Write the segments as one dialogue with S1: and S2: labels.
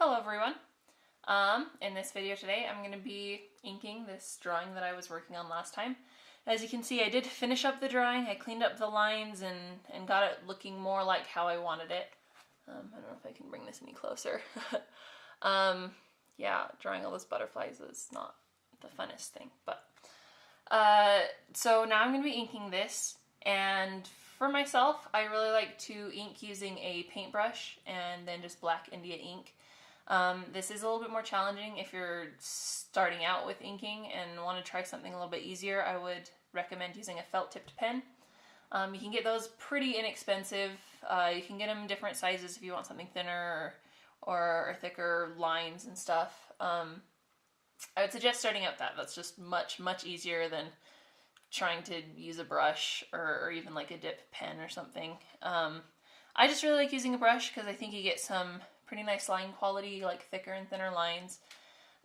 S1: Hello everyone. In this video today I'm going to be inking this drawing that I was working on last time. As you can see, I did finish up the drawing. I cleaned up the lines and got it looking more like how I wanted it. I don't know if I can bring this any closer. Yeah, drawing all those butterflies is not the funnest thing, but so now I'm going to be inking this, and for myself I really like to ink using a paintbrush and then just black India ink. This is a little bit more challenging if you're starting out with inking and want to try something a little bit easier. I would recommend using a felt tipped pen. You can get those pretty inexpensive. You can get them in different sizes if you want something thinner or thicker lines and stuff. I would suggest starting out that's just much easier than trying to use a brush or even like a dip pen or something. I just really like using a brush because I think you get some pretty nice line quality, like thicker and thinner lines.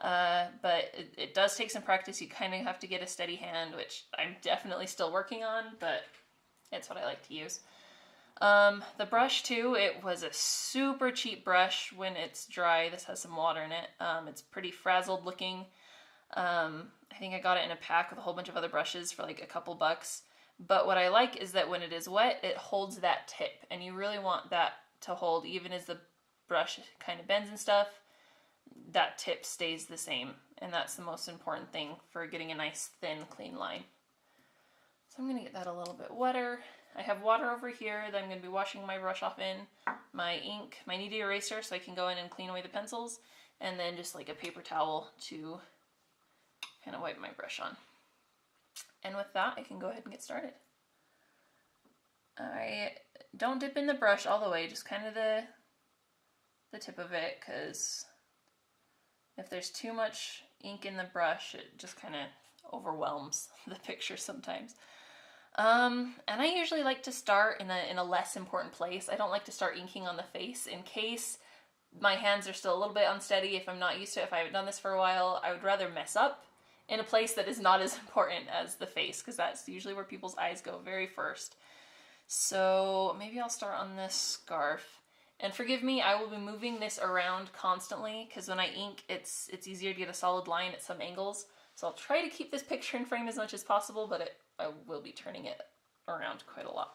S1: But it does take some practice. You kind of have to get a steady hand, which I'm definitely still working on, but it's what I like to use. The brush too, it was a super cheap brush when it's dry. This has some water in it. It's pretty frazzled looking. I think I got it in a pack with a whole bunch of other brushes for like a couple bucks. But what I like is that when it is wet, it holds that tip, and you really want that to hold even as the brush kind of bends and stuff. That tip stays the same, and that's the most important thing for getting a nice thin clean line. So I'm going to get that a little bit wetter. I have water over here that I'm going to be washing my brush off in, my ink, my Nita eraser so I can go in and clean away the pencils, and then just like a paper towel to kind of wipe my brush on. And with that, I can go ahead and get started. I don't dip in the brush all the way, just kind of the tip of it, because if there's too much ink in the brush, it just kind of overwhelms the picture sometimes. And I usually like to start in a less important place. I don't like to start inking on the face in case my hands are still a little bit unsteady. If I'm not used to it, if I haven't done this for a while, I would rather mess up in a place that is not as important as the face, because that's usually where people's eyes go very first. So maybe I'll start on this scarf. And forgive me, I will be moving this around constantly because when I ink, it's easier to get a solid line at some angles. So I'll try to keep this picture in frame as much as possible, but I will be turning it around quite a lot.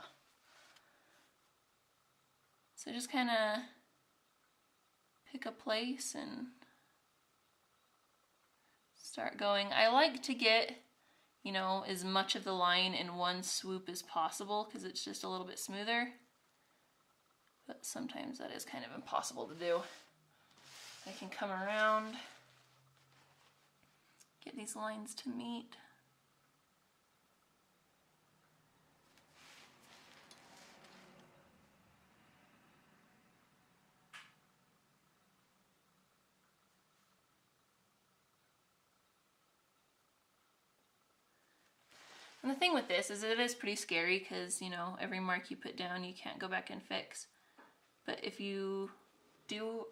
S1: So just kind of pick a place and start going. I like to get, you know, as much of the line in one swoop as possible because it's just a little bit smoother. But sometimes that is kind of impossible to do. I can come around, get these lines to meet. And the thing with this is it is pretty scary because, you know, every mark you put down you can't go back and fix. But if you do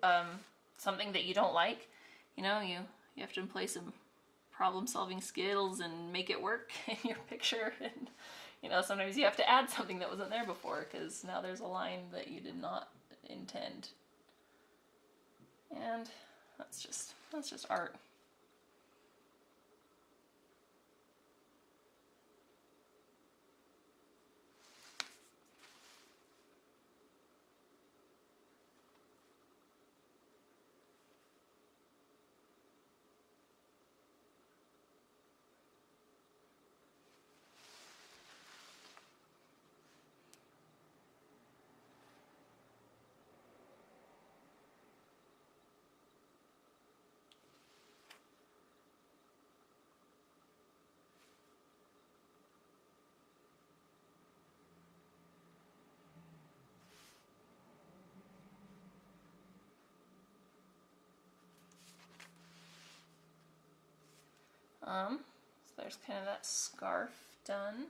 S1: something that you don't like, you know, you have to employ some problem-solving skills and make it work in your picture. And, you know, sometimes you have to add something that wasn't there before because now there's a line that you did not intend. And that's just art. So there's kind of that scarf done.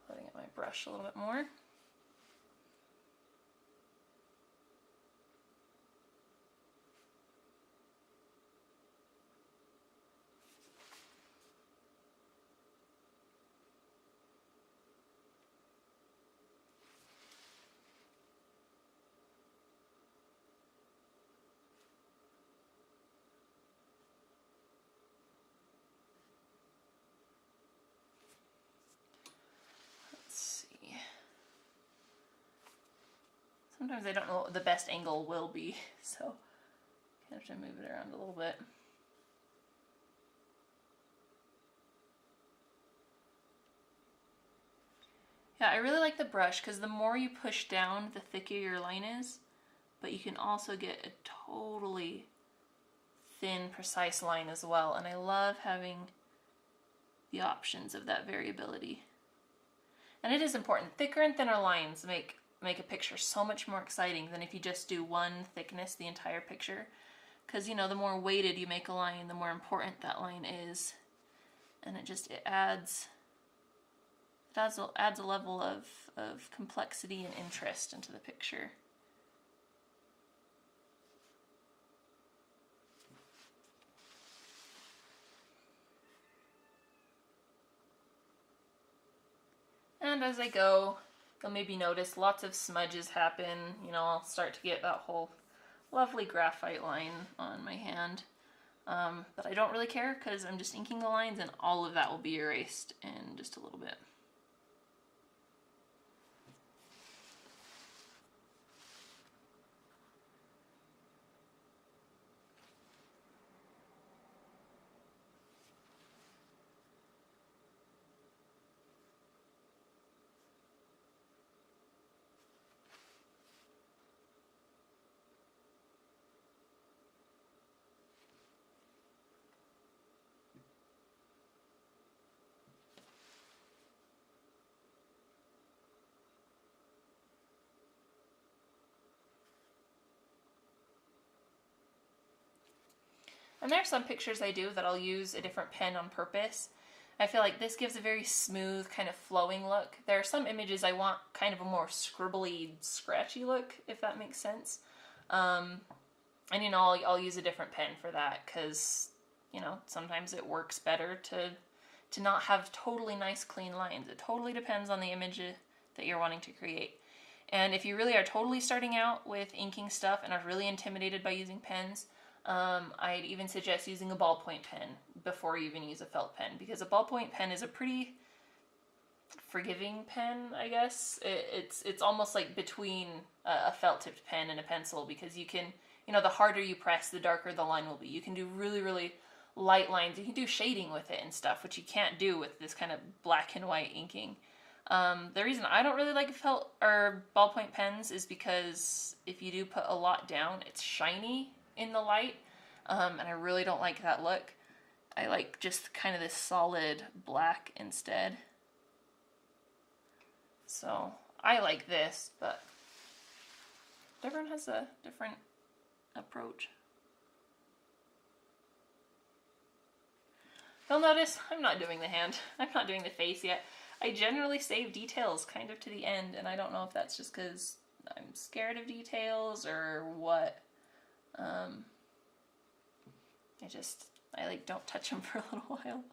S1: Letting out my brush a little bit more. Sometimes I don't know what the best angle will be, so I have to move it around a little bit. Yeah, I really like the brush because the more you push down, the thicker your line is, but you can also get a totally thin, precise line as well, and I love having the options of that variability. And it is important. Thicker and thinner lines make a picture so much more exciting than if you just do one thickness the entire picture. Because, you know, the more weighted you make a line, the more important that line is. And it adds a level of complexity and interest into the picture. And as I go, you'll maybe notice lots of smudges happen. You know, I'll start to get that whole lovely graphite line on my hand. But I don't really care because I'm just inking the lines and all of that will be erased in just a little bit. And there are some pictures I do that I'll use a different pen on purpose. I feel like this gives a very smooth, kind of flowing look. There are some images I want kind of a more scribbly, scratchy look, if that makes sense. And, you know, I'll use a different pen for that because, you know, sometimes it works better to not have totally nice, clean lines. It totally depends on the image that you're wanting to create. And if you really are totally starting out with inking stuff and are really intimidated by using pens, I'd even suggest using a ballpoint pen before you even use a felt pen, because a ballpoint pen is a pretty forgiving pen, I guess. It's almost like between a felt tipped pen and a pencil, because you can, you know, the harder you press, the darker the line will be. You can do really, really light lines. You can do shading with it and stuff, which you can't do with this kind of black and white inking. The reason I don't really like felt or ballpoint pens is because if you do put a lot down, it's shiny in the light, and I really don't like that look. I like just kind of this solid black instead. So I like this, but everyone has a different approach. You'll notice I'm not doing the hand. I'm not doing the face yet. I generally save details kind of to the end, and I don't know if that's just because I'm scared of details or what. I like don't touch them for a little while.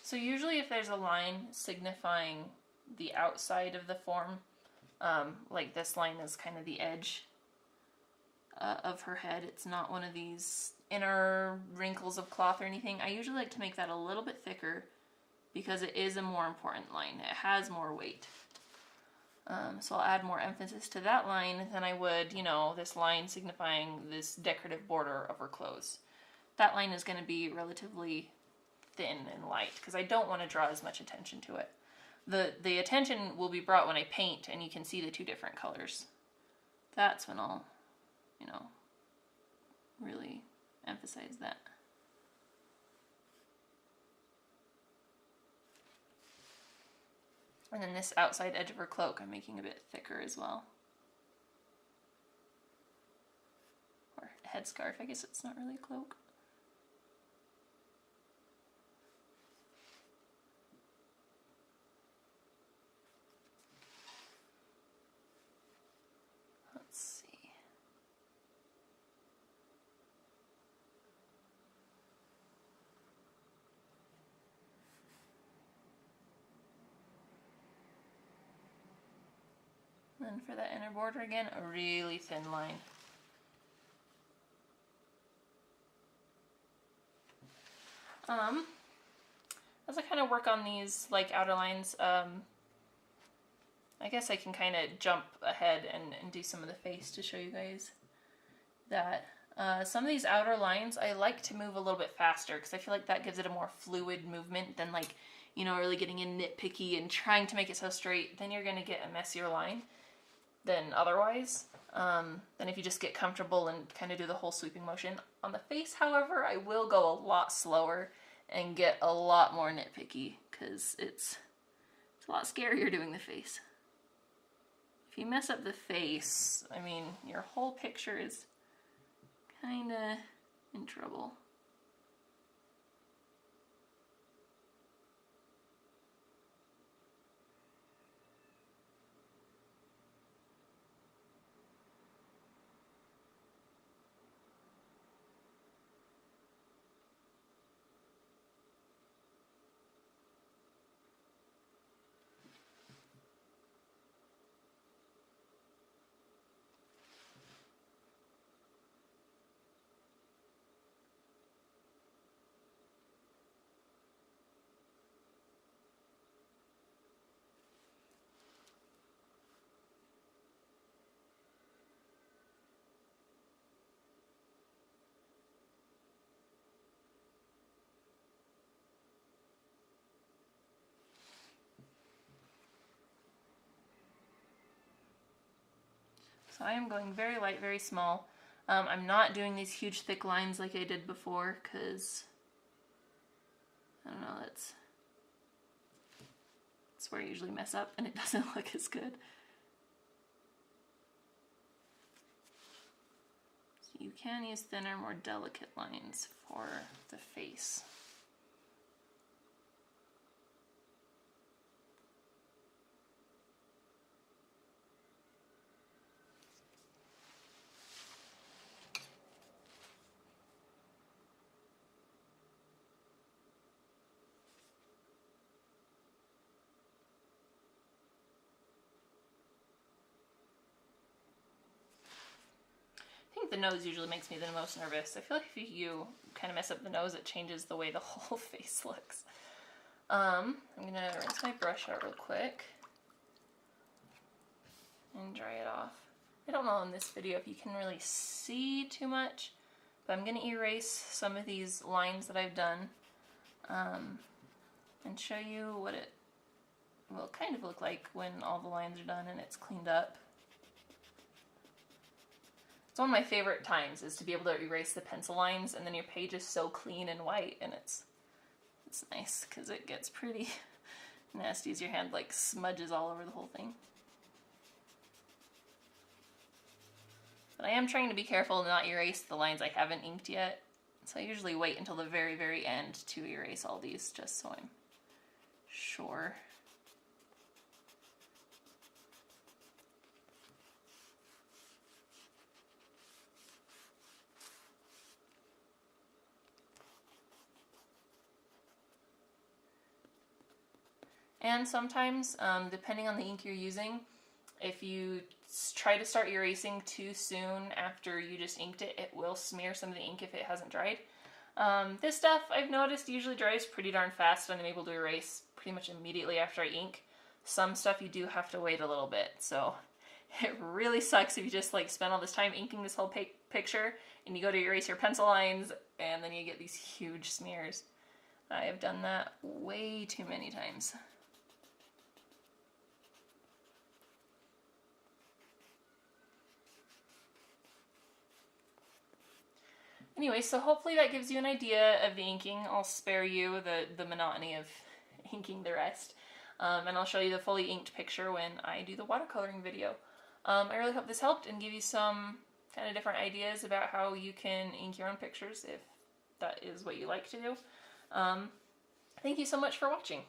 S1: So usually if there's a line signifying the outside of the form, like this line is kind of the edge of her head, it's not one of these inner wrinkles of cloth or anything, I usually like to make that a little bit thicker because it is a more important line. It has more weight. So I'll add more emphasis to that line than I would, you know, this line signifying this decorative border of her clothes. That line is going to be relatively thin and light because I don't want to draw as much attention to it. The attention will be brought when I paint and you can see the two different colors. That's when I'll, you know, really emphasize that. And then this outside edge of her cloak I'm making a bit thicker as well. headscarf. I guess it's not really a cloak. Let's see. And for that inner border again, a really thin line. As I kind of work on these like outer lines, I guess I can kind of jump ahead and do some of the face to show you guys that some of these outer lines I like to move a little bit faster because I feel like that gives it a more fluid movement than like, you know, really getting in nitpicky and trying to make it so straight. Then you're going to get a messier line than otherwise. Than if you just get comfortable and kind of do the whole sweeping motion. On the face, however, I will go a lot slower and get a lot more nitpicky because it's a lot scarier doing the face. If you mess up the face, I mean, your whole picture is kind of in trouble. So I am going very light, very small. I'm not doing these huge thick lines like I did before because, I don't know, that's where I usually mess up and it doesn't look as good. So you can use thinner, more delicate lines for the face. I think the nose usually makes me the most nervous. I feel like if you kind of mess up the nose, it changes the way the whole face looks. I'm gonna rinse my brush out real quick and dry it off. I don't know in this video if you can really see too much, but I'm gonna erase some of these lines that I've done and show you what it will kind of look like when all the lines are done and it's cleaned up. It's one of my favorite times is to be able to erase the pencil lines and then your page is so clean and white, and it's nice because it gets pretty nasty as your hand like smudges all over the whole thing. But I am trying to be careful and not erase the lines I haven't inked yet. So I usually wait until the very, very end to erase all these just so I'm sure. And sometimes, depending on the ink you're using, if you try to start erasing too soon after you just inked it, it will smear some of the ink if it hasn't dried. This stuff, I've noticed, usually dries pretty darn fast and I'm able to erase pretty much immediately after I ink. Some stuff you do have to wait a little bit, so it really sucks if you just like spend all this time inking this whole picture and you go to erase your pencil lines and then you get these huge smears. I have done that way too many times. Anyway, so hopefully that gives you an idea of the inking. I'll spare you the monotony of inking the rest. And I'll show you the fully inked picture when I do the watercoloring video. I really hope this helped and give you some kind of different ideas about how you can ink your own pictures if that is what you like to do. Thank you so much for watching.